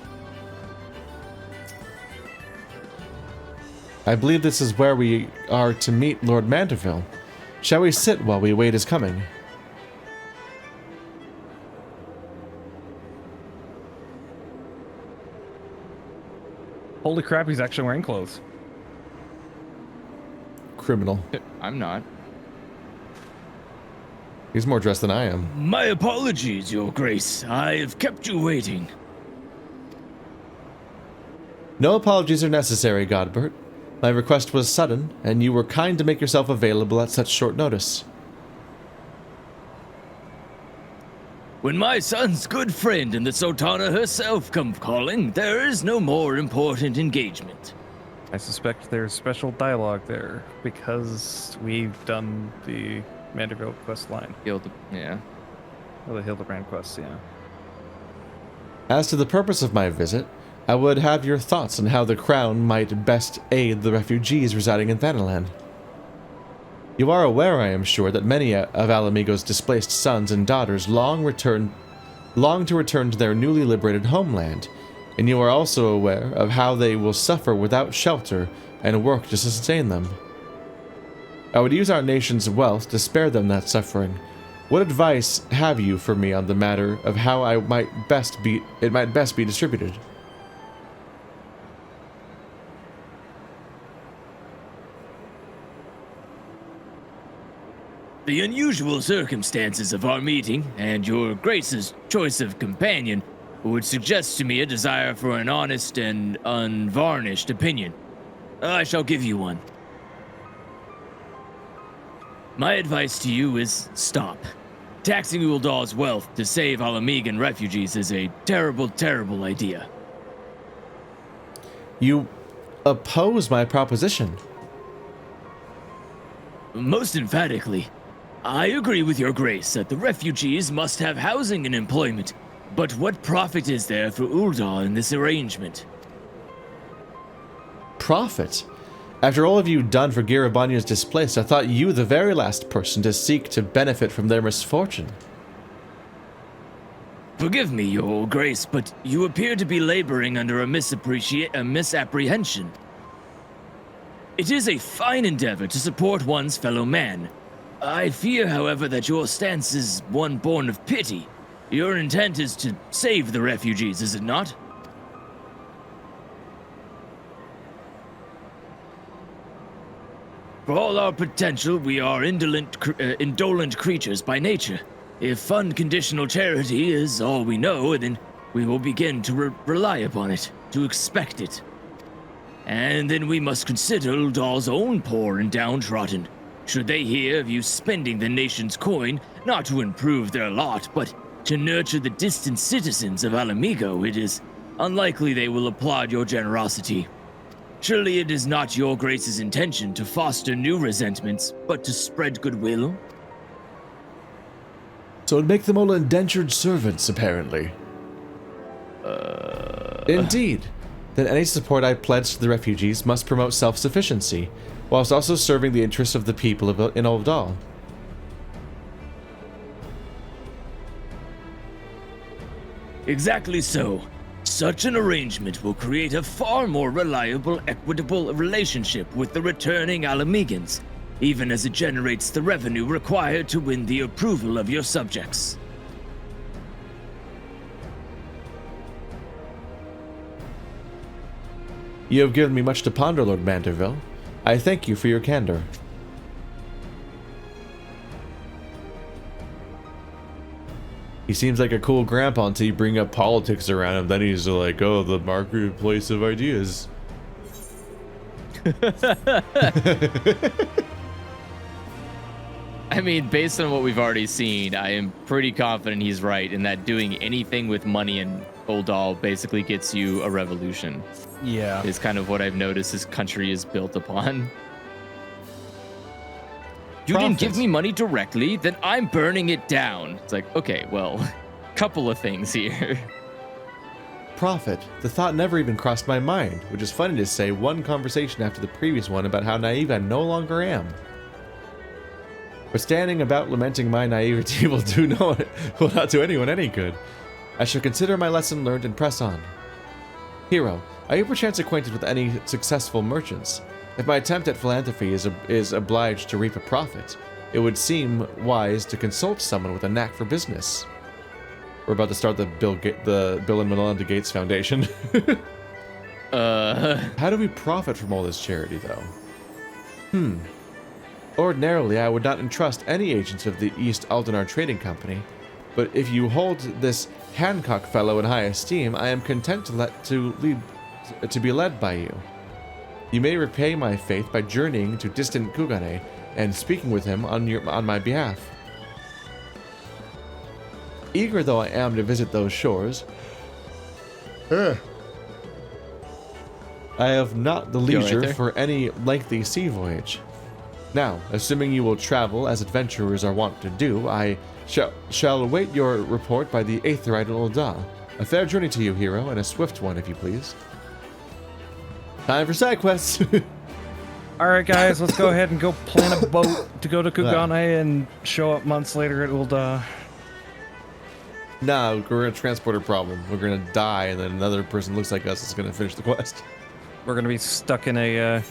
I believe this is where we are to meet Lord Manderville. Shall we sit while we await his coming? Holy crap, he's actually wearing clothes. Criminal. I'm not. He's more dressed than I am. My apologies, Your Grace. I have kept you waiting. No apologies are necessary, Godbert. My request was sudden, and you were kind to make yourself available at such short notice. When my son's good friend and the Sultana herself come calling, there is no more important engagement. I suspect there's special dialogue there because we've done the Manderville quest line. Yeah. Or the Hildebrand quest, yeah. As to the purpose of my visit, I would have your thoughts on how the Crown might best aid the refugees residing in Thanalan. You are aware, I am sure, that many of Alamigo's displaced sons and daughters long to return to their newly liberated homeland, and you are also aware of how they will suffer without shelter and work to sustain them. I would use our nation's wealth to spare them that suffering. What advice have you for me on the matter of how it might best be distributed? The unusual circumstances of our meeting and Your Grace's choice of companion would suggest to me a desire for an honest and unvarnished opinion. I shall give you one. My advice to you is stop. Taxing Uldal's wealth to save Alamigan refugees is a terrible, terrible idea. You oppose my proposition. Most emphatically, I agree with Your Grace that the refugees must have housing and employment, but what profit is there for Uldal in this arrangement? Profit? After all of you done for Girabanya's displaced, I thought you the very last person to seek to benefit from their misfortune. Forgive me, Your Grace, but you appear to be laboring under a misapprehension. It is a fine endeavor to support one's fellow man. I fear, however, that your stance is one born of pity. Your intent is to save the refugees, is it not? For all our potential, we are indolent creatures by nature. If unconditional charity is all we know, then we will begin to rely upon it, to expect it. And then we must consider Uldal's own poor and downtrodden. Should they hear of you spending the nation's coin, not to improve their lot, but to nurture the distant citizens of Alamigo, it is unlikely they will applaud your generosity. Surely it is not Your Grace's intention to foster new resentments, but to spread goodwill? So it'd make them all indentured servants, apparently. Indeed. Then any support I pledge to the refugees must promote self-sufficiency, whilst also serving the interests of the people in Uldal. Exactly so. Such an arrangement will create a far more reliable, equitable relationship with the returning Alamigans, even as it generates the revenue required to win the approval of your subjects. You have given me much to ponder, Lord Manderville. I thank you for your candor. He seems like a cool grandpa until you bring up politics around him. Then he's like, oh, the marketplace of ideas. I mean, based on what we've already seen, I am pretty confident he's right in that doing anything with money in Uldal basically gets you a revolution. Yeah. Is kind of what I've noticed his country is built upon. You didn't give me money directly, then I'm burning it down. It's like, okay, well, couple of things here. Profit. The thought never even crossed my mind, which is funny to say one conversation after the previous one about how naive I no longer am. But standing about lamenting my naivety will not do anyone any good. I shall consider my lesson learned and press on. Hero, are you perchance acquainted with any successful merchants? If my attempt at philanthropy is obliged to reap a profit, it would seem wise to consult someone with a knack for business. We're about to start the Bill and Melinda Gates Foundation. How do we profit from all this charity, though? Ordinarily, I would not entrust any agents of the East Aldenar Trading Company, but if you hold this Hancock fellow in high esteem, I am content to be led by you. You may repay my faith by journeying to distant Kugane and speaking with him on my behalf. Eager though I am to visit those shores, I have not the leisure for any lengthy sea voyage. Now, assuming you will travel as adventurers are wont to do, I shall await your report by the Aetheryte in Ul'dah. A fair journey to you, hero, and a swift one, if you please. Time for side quests. All right, guys, let's go ahead and go plan a boat to go to Kugane and show up months later at Ul'dah. Nah, we're in a transporter problem. We're gonna die, and then another person looks like us is gonna finish the quest. We're gonna be stuck in a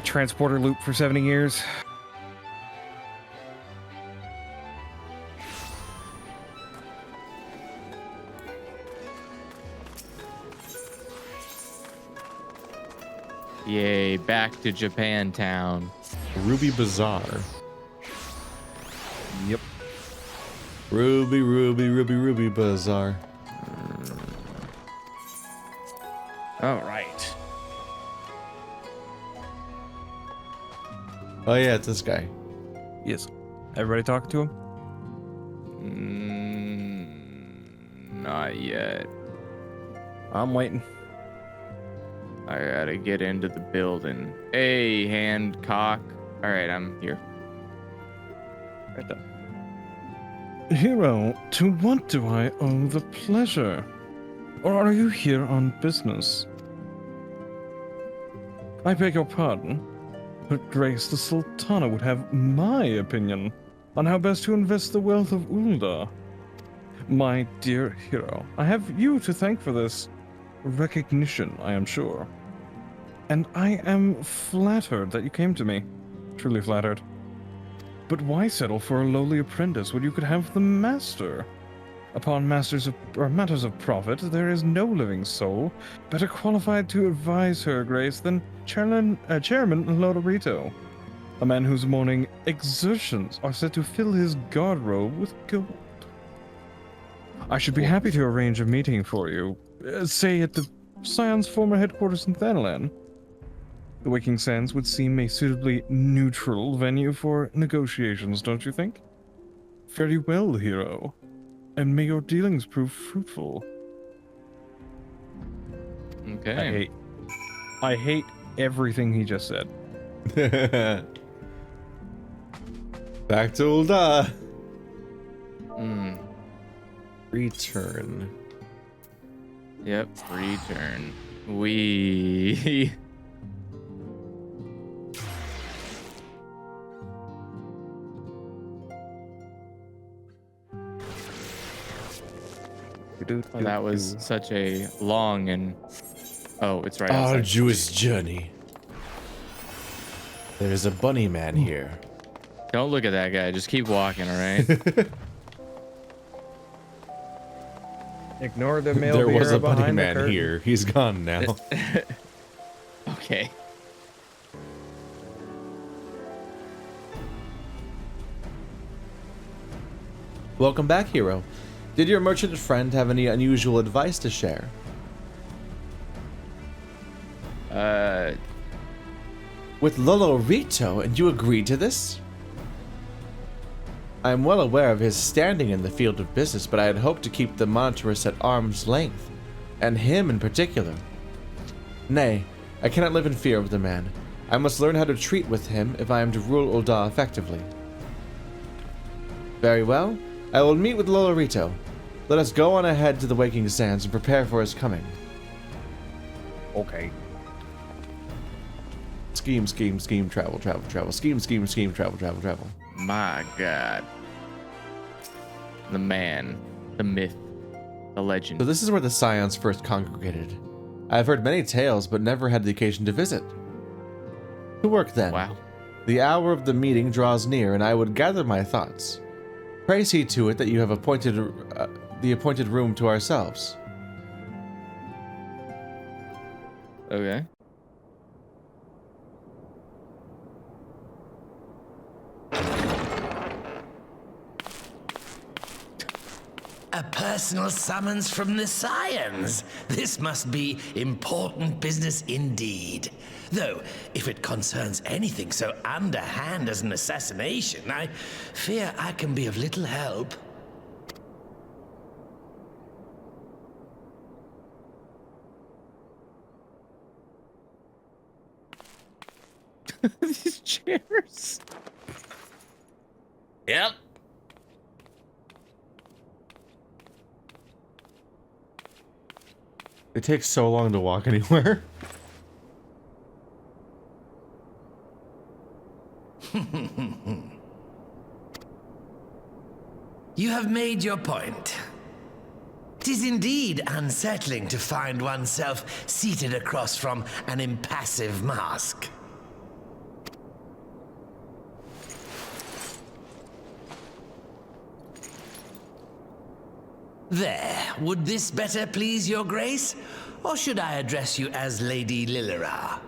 transporter loop for 70 years. Yay, back to Japantown. Ruby Bazaar. Yep. Ruby Bazaar. All right. Oh yeah, it's this guy. Yes. Everybody talking to him? Not yet. I'm waiting. I gotta get into the building. Hey, Hancock. All right, I'm here. Right there. Hero, to what do I owe the pleasure? Or are you here on business? I beg your pardon, but Grace the Sultana would have my opinion on how best to invest the wealth of Ul'dah. My dear hero, I have you to thank for this recognition, I am sure. And I am flattered that you came to me. Truly flattered. But why settle for a lowly apprentice when you could have the master? Upon matters of profit, there is no living soul better qualified to advise her Grace than Chairman Lodorito, a man whose morning exertions are said to fill his guard robe with gold. I should be happy to arrange a meeting for you, say at the Scion's former headquarters in Thanalan. The Waking Sands would seem a suitably neutral venue for negotiations, don't you think? Very well, hero. And may your dealings prove fruitful. Okay. I hate everything he just said. Back to Ul'dah. Mm. Return. Yep, return. We. Oh, that was such a long and it's right outside. Arduous journey. There is a bunny man here. Don't look at that guy. Just keep walking, all right? Ignore the male There was bear a bunny behind the man curtain. here. He's gone now. Okay. Welcome back, hero. Did your merchant friend have any unusual advice to share? With Lodorito, and you agreed to this? I am well aware of his standing in the field of business, but I had hoped to keep the monitress at arm's length, and him in particular. Nay, I cannot live in fear of the man. I must learn how to treat with him if I am to rule Ul'dah effectively. Very well, I will meet with Lodorito. Let us go on ahead to the Waking Sands and prepare for his coming. Okay. Scheme, travel, scheme, travel. My God. The man, the myth, the legend. So this is where the Scions first congregated. I have heard many tales, but never had the occasion to visit. To work then. Wow. The hour of the meeting draws near, and I would gather my thoughts. Pray see to it that you have appointed the appointed room to ourselves. Okay. A personal summons from the Scions. This must be important business indeed. Though, if it concerns anything so underhand as an assassination, I fear I can be of little help. These chairs. Yep. It takes so long to walk anywhere. You have made your point. 'Tis indeed unsettling to find oneself seated across from an impassive mask. There, would this better please your grace? Or should I address you as Lady Lilira?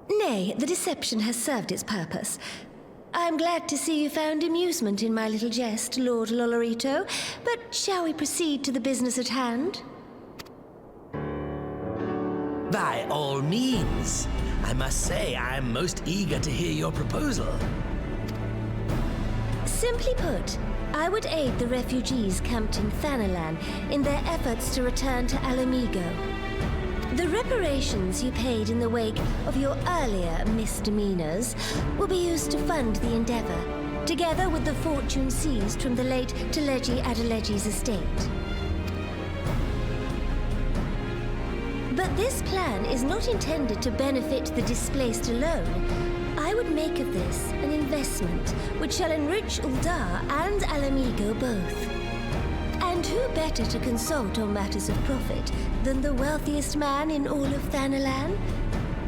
Nay, the deception has served its purpose. I'm glad to see you found amusement in my little jest, Lord Lolorito, but shall we proceed to the business at hand? By all means. I must say I am most eager to hear your proposal. Simply put, I would aid the refugees camped in Thanalan in their efforts to return to Alamigo. The reparations you paid in the wake of your earlier misdemeanors will be used to fund the endeavor, together with the fortune seized from the late Teleji Adeleji's estate. But this plan is not intended to benefit the displaced alone. I would make of this an investment which shall enrich Uldar and Alamigo both. And who better to consult on matters of profit than the wealthiest man in all of Thanalan?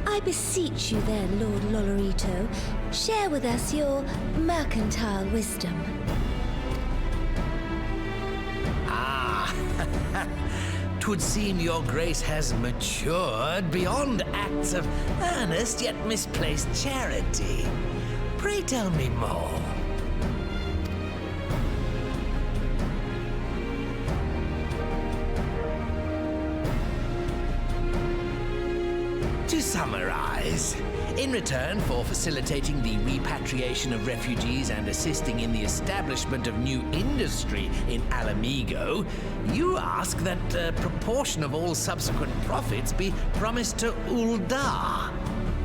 I beseech you then, Lord Lolorito, share with us your mercantile wisdom. Ah, 'twould seem your grace has matured beyond acts of earnest yet misplaced charity. Pray tell me more. To summarize, in return for facilitating the repatriation of refugees and assisting in the establishment of new industry in Alamigo, you ask that a proportion of all subsequent profits be promised to Uldar.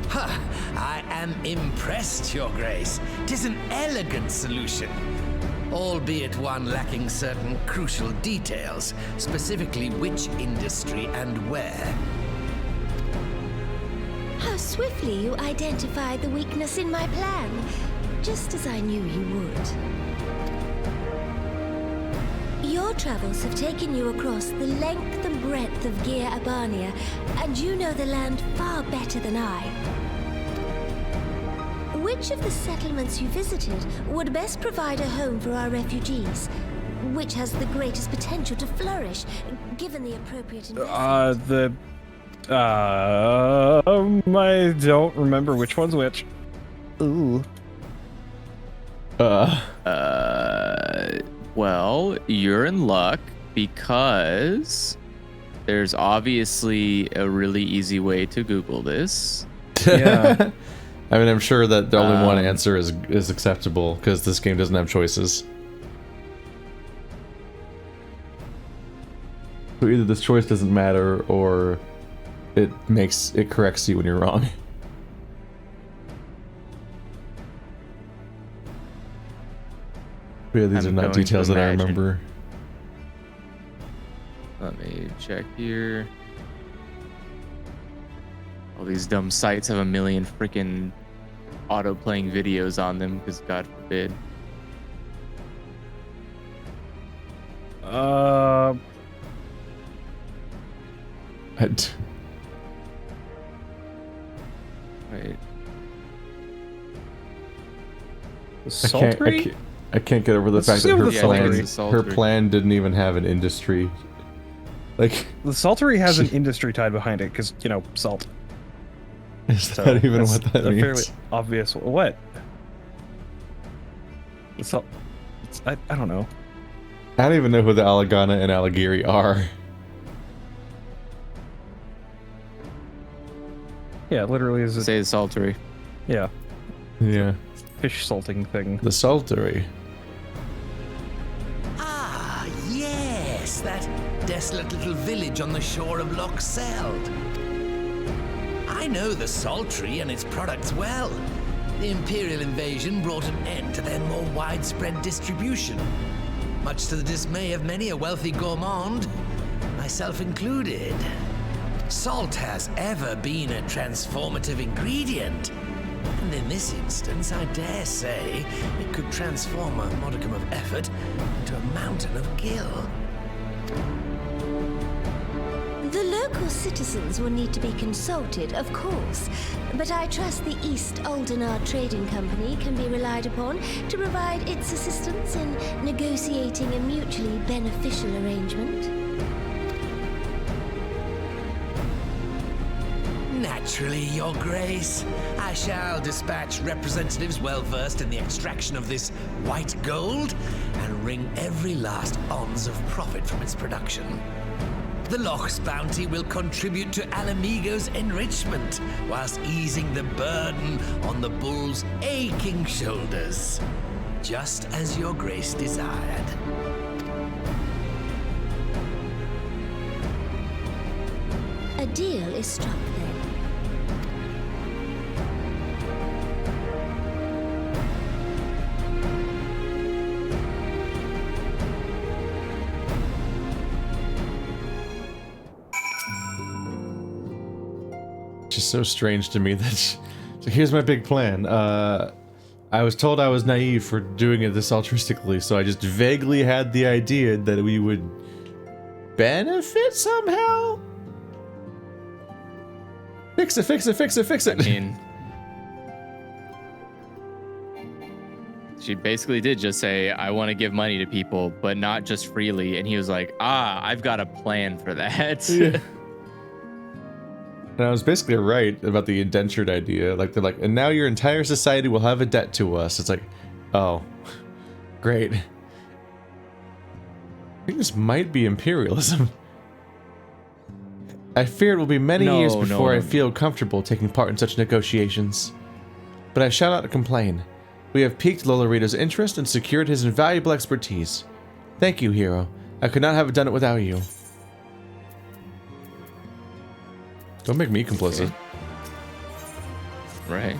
Huh, I am impressed, Your Grace. 'Tis an elegant solution, albeit one lacking certain crucial details, specifically which industry and where. How swiftly you identified the weakness in my plan, just as I knew you would. Your travels have taken you across the length and breadth of Gir Abania, and you know the land far better than I. Which of the settlements you visited would best provide a home for our refugees? Which has the greatest potential to flourish, given the appropriate investment? I don't remember which one's which. Ooh. Well, you're in luck because there's obviously a really easy way to Google this. Yeah. I mean, I'm sure that the only one answer is acceptable because this game doesn't have choices. So either this choice doesn't matter or it corrects you when you're wrong. Yeah, these are not details that I remember. Let me check here. All these dumb sites have a million freaking auto-playing videos on them, because God forbid. Wait. The Saltery? I can't get over the Let's fact see that what her the plan, Saltery is. her plan didn't even have an industry. Like, The Saltery has an industry tied behind it, because, you know, salt. is So that even that's what that a means? fairly obvious. What? The salt. I don't know. I don't even know who the Alagana and Alagiri are. Yeah, it literally is a Say the Saltery. yeah Yeah. fish salting thing. The Saltery. Ah, yes, that desolate little village on the shore of Loch Seld. I know the Saltery and its products well. The Imperial invasion brought an end to their more widespread distribution, much to the dismay of many a wealthy gourmand, myself included. Salt has ever been a transformative ingredient, and in this instance, I dare say, it could transform a modicum of effort into a mountain of gill. The local citizens will need to be consulted, of course, but I trust the East Aldenar Trading Company can be relied upon to provide its assistance in negotiating a mutually beneficial arrangement. Naturally, Your Grace. I shall dispatch representatives well versed in the extraction of this white gold and wring every last ounce of profit from its production. The Loch's bounty will contribute to Alamigo's enrichment, whilst easing the burden on the bull's aching shoulders, just as Your Grace desired. A deal is struck then. It's just so strange to me that. So here's my big plan. I was told I was naive for doing it this altruistically, so I just vaguely had the idea that we would benefit somehow. Fix it, fix it, fix it, fix it. I mean, she basically did just say, I want to give money to people, but not just freely. And he was like, I've got a plan for that. Yeah. And I was basically right about the indentured idea. Like, they're like, and now your entire society will have a debt to us. It's like, oh, great. I think this might be imperialism. I fear it will be many years before I feel comfortable taking part in such negotiations. But I shall not complain. We have piqued Lolorito's interest and secured his invaluable expertise. Thank you, hero. I could not have done it without you. Don't make me complicit. Right.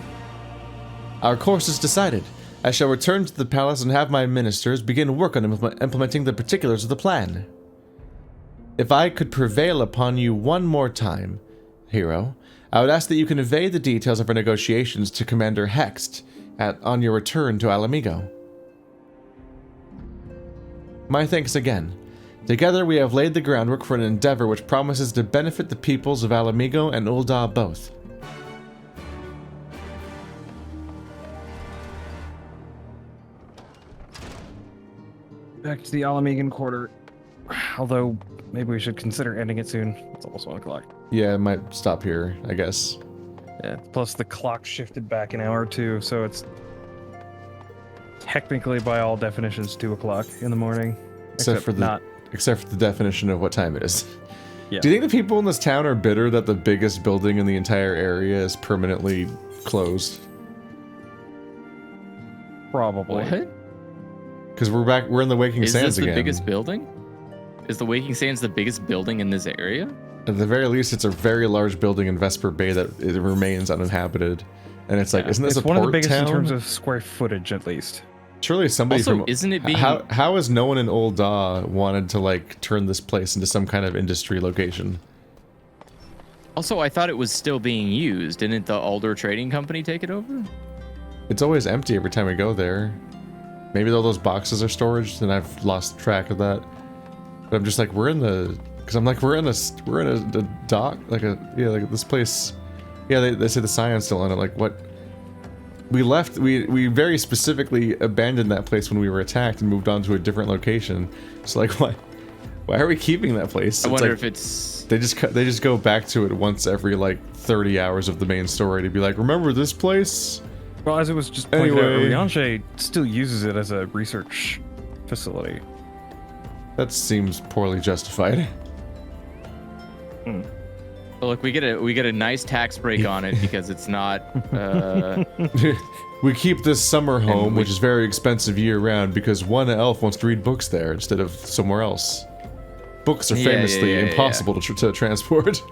Our course is decided. I shall return to the palace and have my ministers begin work on implementing the particulars of the plan. If I could prevail upon you one more time, hero, I would ask that you convey the details of our negotiations to Commander Hext on your return to Alamigo. My thanks again. Together we have laid the groundwork for an endeavor which promises to benefit the peoples of Alamigo and Ul'dah both. Back to the Alamigan quarter. Although, maybe we should consider ending it soon. It's almost 1 o'clock. Yeah, it might stop here, I guess. Yeah, plus the clock shifted back an hour or two, so it's technically by all definitions 2 o'clock in the morning. Except for the definition of what time it is. Yeah. Do you think the people in this town are bitter that the biggest building in the entire area is permanently closed? Probably. What? Because we're in the Waking Is Sands this the again. biggest building? Is the Waking Sands the biggest building in this area? At the very least, it's a very large building in Vesper Bay that it remains uninhabited. And it's like, isn't this It's a one port of the biggest town? in terms of square footage, at least. Surely somebody Also, from isn't it being... how has no one in Ul'dah wanted to like turn this place into some kind of industry location? Also, I thought it was still being used. Didn't the Alder Trading Company take it over? It's always empty every time we go there. Maybe all those boxes are storage, and I've lost track of that. But I'm just like, we're in a dock, like this place. Yeah, they say the sign's still on it. Like, what? We left. We very specifically abandoned that place when we were attacked and moved on to a different location. So like, why are we keeping that place? I wonder like, if it's they just go back to it once every like 30 hours of the main story to be like, remember this place? Well, as it was just pointed out, Anyway. Rianche still uses it as a research facility. That seems poorly justified. Well, look, we get a nice tax break on it because it's not. We keep this summer home, we- which is very expensive year-round, because one elf wants to read books there instead of somewhere else. Books are Yeah, famously yeah. impossible to transport.